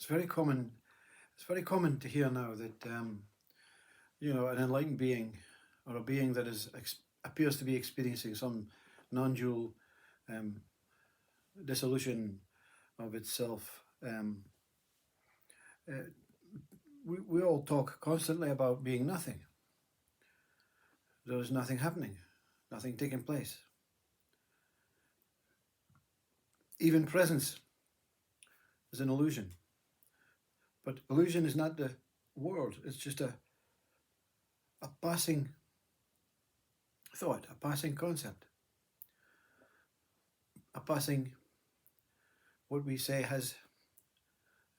very common. It's very common to hear now that an enlightened being or a being that appears to be experiencing some non-dual um, dissolution of itself. Uh, we all talk constantly about being nothing. There is nothing happening, nothing taking place. Even presence is an illusion. But illusion is not the word, it's just a passing thought, a passing concept, a passing, what we say, has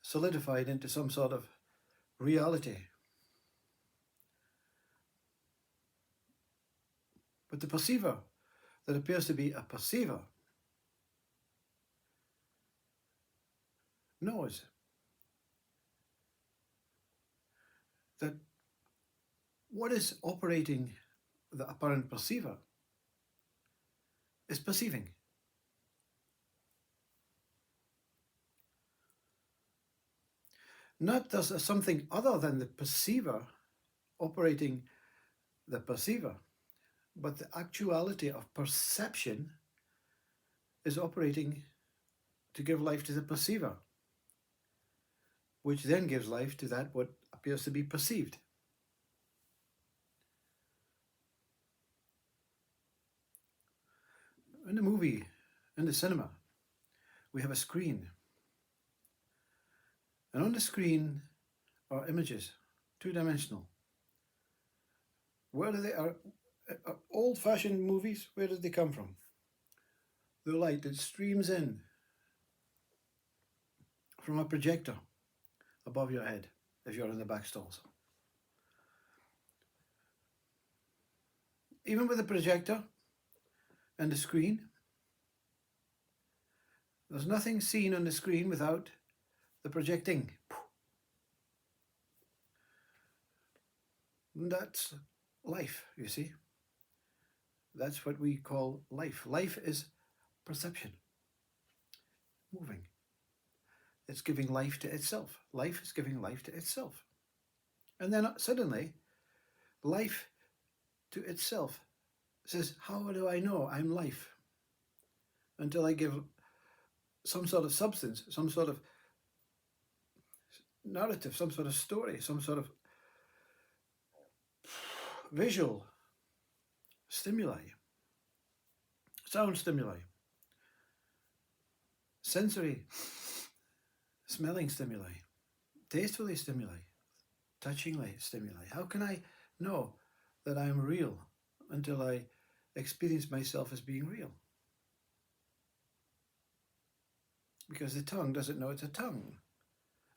solidified into some sort of reality. But the perceiver that appears to be a perceiver knows that what is operating the apparent perceiver is perceiving. Not there's something other than the perceiver operating the perceiver, but the actuality of perception is operating to give life to the perceiver, which then gives life to that what appears to be perceived. In the movie, in the cinema, we have a screen. And on the screen are images, two-dimensional. Where do they are old-fashioned movies, where did they come from? The light that streams in from a projector above your head if you're in the back stalls. Even with the projector and the screen, there's nothing seen on the screen without the projecting. And that's life, you see. That's what we call life. Life is perception, moving. It's giving life to itself. Life is giving life to itself. And then suddenly, life to itself says, how do I know I'm life? Until I give some sort of substance, some sort of narrative, some sort of story, some sort of visual stimuli, sound stimuli, sensory, smelling stimuli, tastefully stimuli, touchingly stimuli. How can I know that I'm real until I experience myself as being real? Because the tongue doesn't know it's a tongue.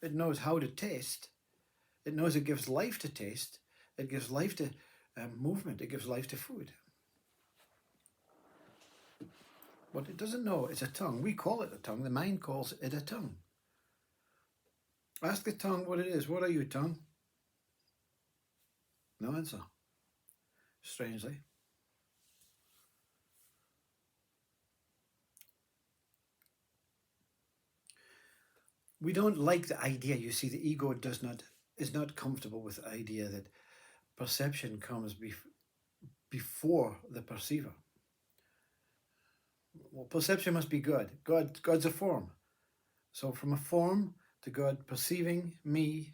It knows how to taste. It knows it gives life to taste. It gives life to movement. It gives life to food. But it doesn't know it's a tongue. We call it a tongue. The mind calls it a tongue. Ask the tongue what it is. What are you, tongue? No answer. Strangely. We don't like the idea. You see, the ego is not comfortable with the idea that perception comes before the perceiver. Well, perception must be good. God's a form. So from a form to God perceiving me,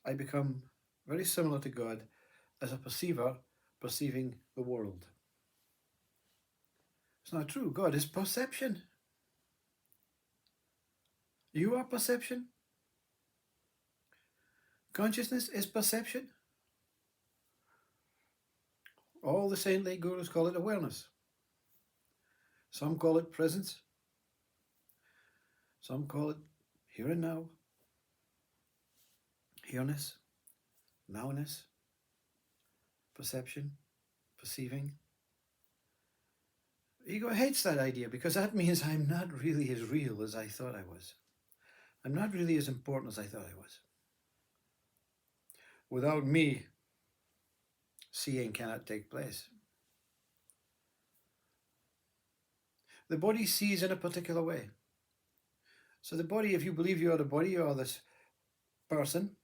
I become very similar to God as a perceiver perceiving the world. It's not true. God is perception. You are perception. Consciousness is perception. All the saintly gurus call it awareness. Some call it presence. Some call it here and now. Here-ness, now-ness, perception, perceiving. Ego hates that idea because that means I'm not really as real as I thought I was. I'm not really as important as I thought I was. Without me, seeing cannot take place. The body sees in a particular way. So the body, if you believe you are the body, you are this person,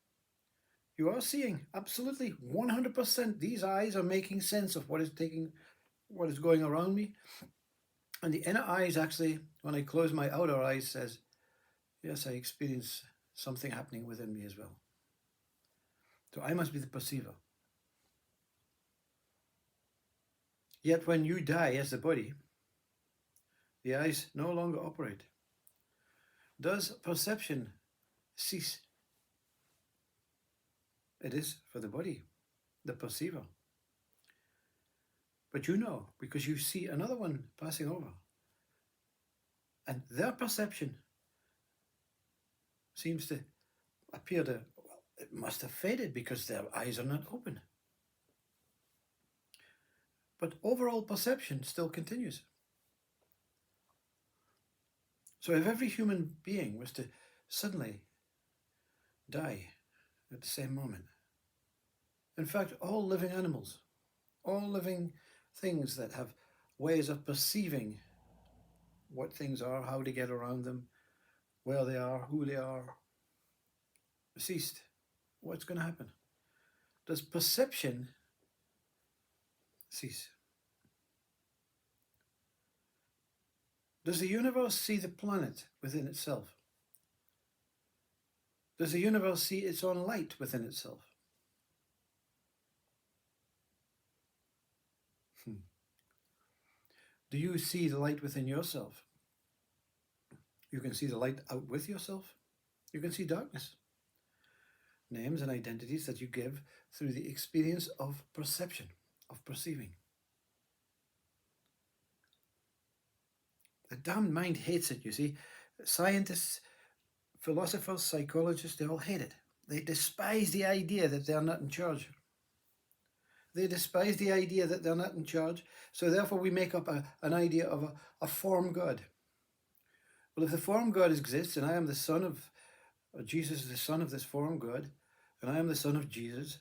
you are seeing absolutely 100%. These eyes are making sense of what is going around me. And the inner eyes actually, when I close my outer eyes, says, yes, I experience something happening within me as well. So I must be the perceiver. Yet when you die as the body, the eyes no longer operate. Does perception cease? It is for the body, the perceiver. But you know, because you see another one passing over. And their perception seems to appear to, well, it must have faded because their eyes are not open. But overall perception still continues. So if every human being was to suddenly die at the same moment, in fact, all living animals, all living things that have ways of perceiving what things are, how to get around them, where they are, who they are, ceased, what's going to happen? Does perception cease? Does the universe see the planet within itself? Does the universe see its own light within itself? Do you see the light within yourself? You can see the light out with yourself. You can see darkness. Names and identities that you give through the experience of perception, of perceiving. The damned mind hates it, you see. Scientists, philosophers, psychologists, they all hate it. They despise the idea that they're not in charge. They despise the idea that they're not in charge. So therefore we make up an idea of a form God. Well, if the form God exists, and I am the son of, Jesus is the son of this form God, and I am the son of Jesus,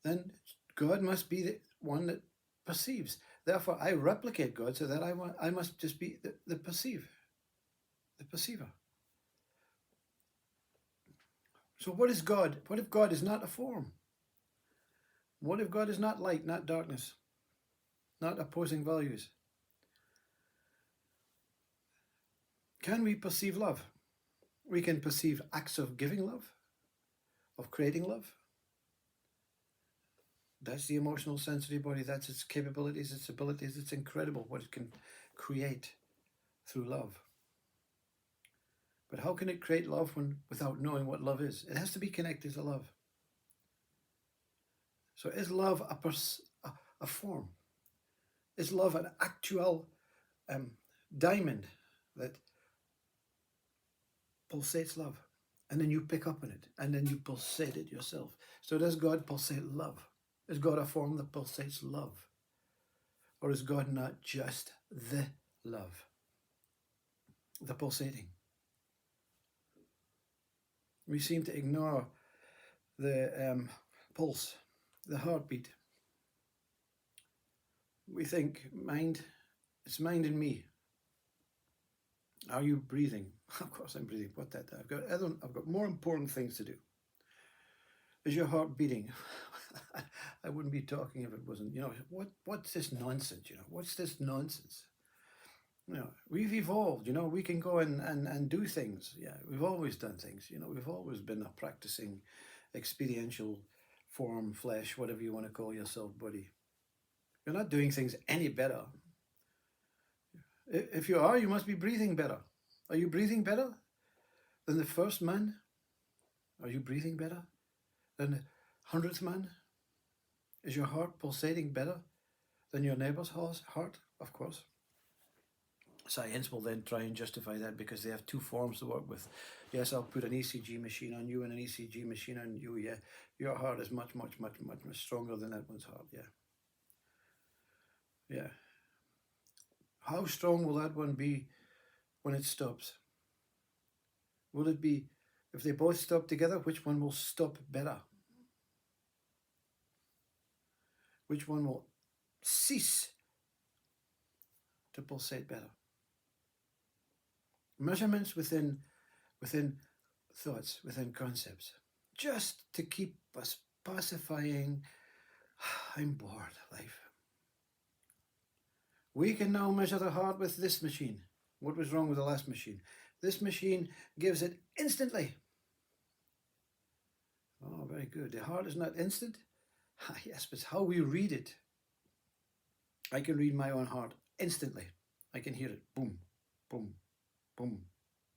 then God must be the one that perceives. Therefore, I replicate God so that I must just be the perceiver. So what is God? What if God is not a form? What if God is not light, not darkness, not opposing values? Can we perceive love? We can perceive acts of giving love, of creating love. That's the emotional sensory body. That's its capabilities, its abilities. It's incredible what it can create through love. But how can it create love without knowing what love is? It has to be connected to love. So is love a form? Is love an actual diamond that pulsates love? And then you pick up on it, and then you pulsate it yourself. So does God pulsate love? Is God a form that pulsates love? Or is God not just the love, the pulsating? We seem to ignore the pulse, the heartbeat. We think it's mind and me. Are you breathing? Of course I'm breathing. What that? I've got more important things to do. Is your heart beating? I wouldn't be talking if it wasn't. What's this nonsense? What's this nonsense? We've evolved. We can go and do things. Yeah, we've always done things. We've always been a practicing experiential form, flesh, whatever you want to call yourself, body. You're not doing things any better. If you are, you must be breathing better. Are you breathing better than the first man? Are you breathing better than the 100th man? Is your heart pulsating better than your neighbor's heart? Of course. Science will then try and justify that because they have two forms to work with. Yes, I'll put an ECG machine on you and an ECG machine on you. Yeah, your heart is much, much, much, much, much stronger than that one's heart. Yeah. How strong will that one be when it stops? Will it be, if they both stop together, which one will stop better? Which one will cease to pulsate better? Measurements within within thoughts, within concepts, just to keep us pacifying. I'm bored, life. We can now measure the heart with this machine. What was wrong with the last machine? This machine gives it instantly. Oh, very good. The heart is not instant. Yes, but it's how we read it. I can read my own heart instantly. I can hear it. Boom, boom, boom,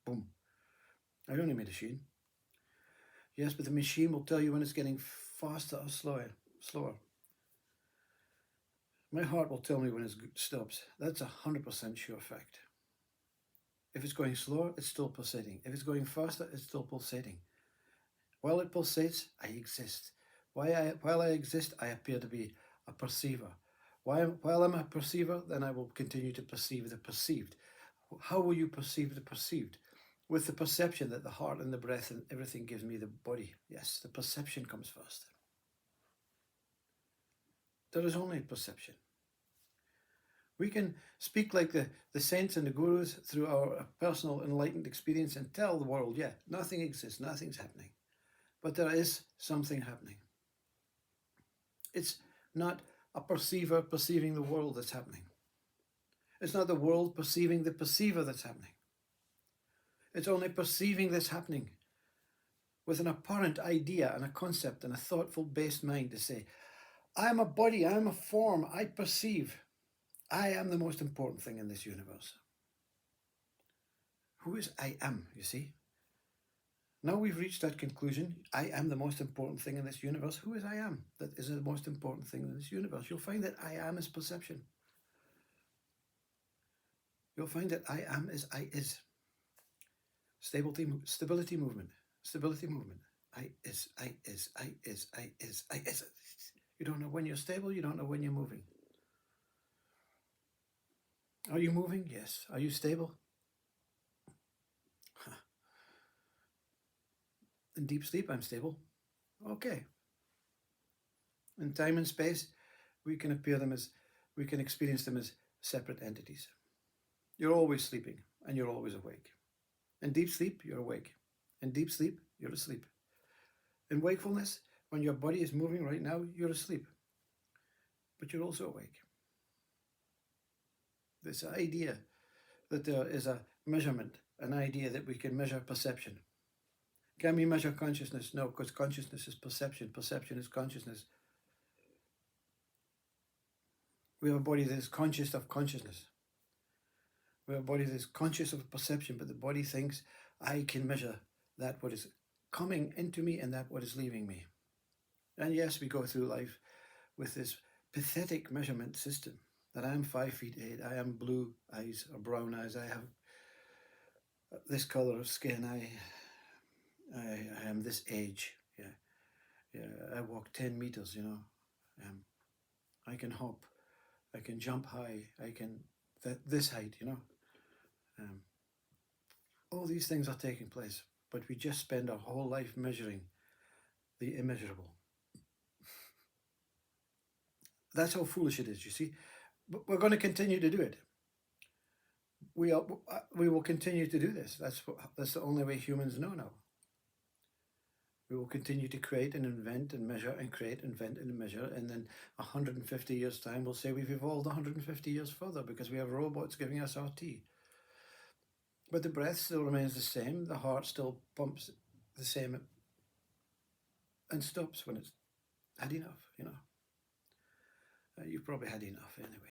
boom. I don't need a machine. Yes, but the machine will tell you when it's getting faster or slower. My heart will tell me when it stops. That's 100% sure fact. If it's going slower, it's still pulsating. If it's going faster, it's still pulsating. While it pulsates, I exist. While I exist, I appear to be a perceiver. While I'm a perceiver, then I will continue to perceive the perceived. How will you perceive the perceived? With the perception that the heart and the breath and everything gives me the body. Yes, the perception comes first. There is only perception. We can speak like the saints and the gurus through our personal enlightened experience and tell the world, yeah, nothing exists, nothing's happening. But there is something happening. It's not a perceiver perceiving the world that's happening. It's not the world perceiving the perceiver that's happening. It's only perceiving that's happening with an apparent idea and a concept and a thoughtful based mind to say, I am a body, I am a form, I perceive. I am the most important thing in this universe. Who is I am, you see? Now we've reached that conclusion, I am the most important thing in this universe. Who is I am? That is the most important thing in this universe. You'll find that I am is perception. You'll find that I am is I is. Stability movement. Stability movement. I is, I is, I is, I is, I is. You don't know when you're stable, you don't know when you're moving. Are you moving? Yes. Are you stable? In deep sleep, I'm stable. Okay. In time and space, we can experience them as separate entities. You're always sleeping and you're always awake. In deep sleep, you're awake. In deep sleep, you're asleep. In wakefulness, when your body is moving right now, you're asleep. But you're also awake. This idea that there is a measurement, an idea that we can measure perception. Can we measure consciousness? No, because consciousness is perception. Perception is consciousness. We have a body that is conscious of consciousness. We have a body that is conscious of perception, but the body thinks I can measure that what is coming into me and that what is leaving me. And yes, we go through life with this pathetic measurement system that I am 5 feet 8, I am blue eyes or brown eyes, I have this color of skin, I am this age, yeah, I walk 10 meters, I can hop, I can jump high, I can this height, all these things are taking place, but we just spend our whole life measuring the immeasurable. That's how foolish it is, you see. But we're going to continue to do it. We will continue to do this. That's the only way humans know now. We will continue to create and invent and measure and create, invent and measure, and then 150 years' time we'll say we've evolved 150 years further because we have robots giving us our tea. But the breath still remains the same, the heart still pumps the same and stops when it's had enough, You've probably had enough anyway.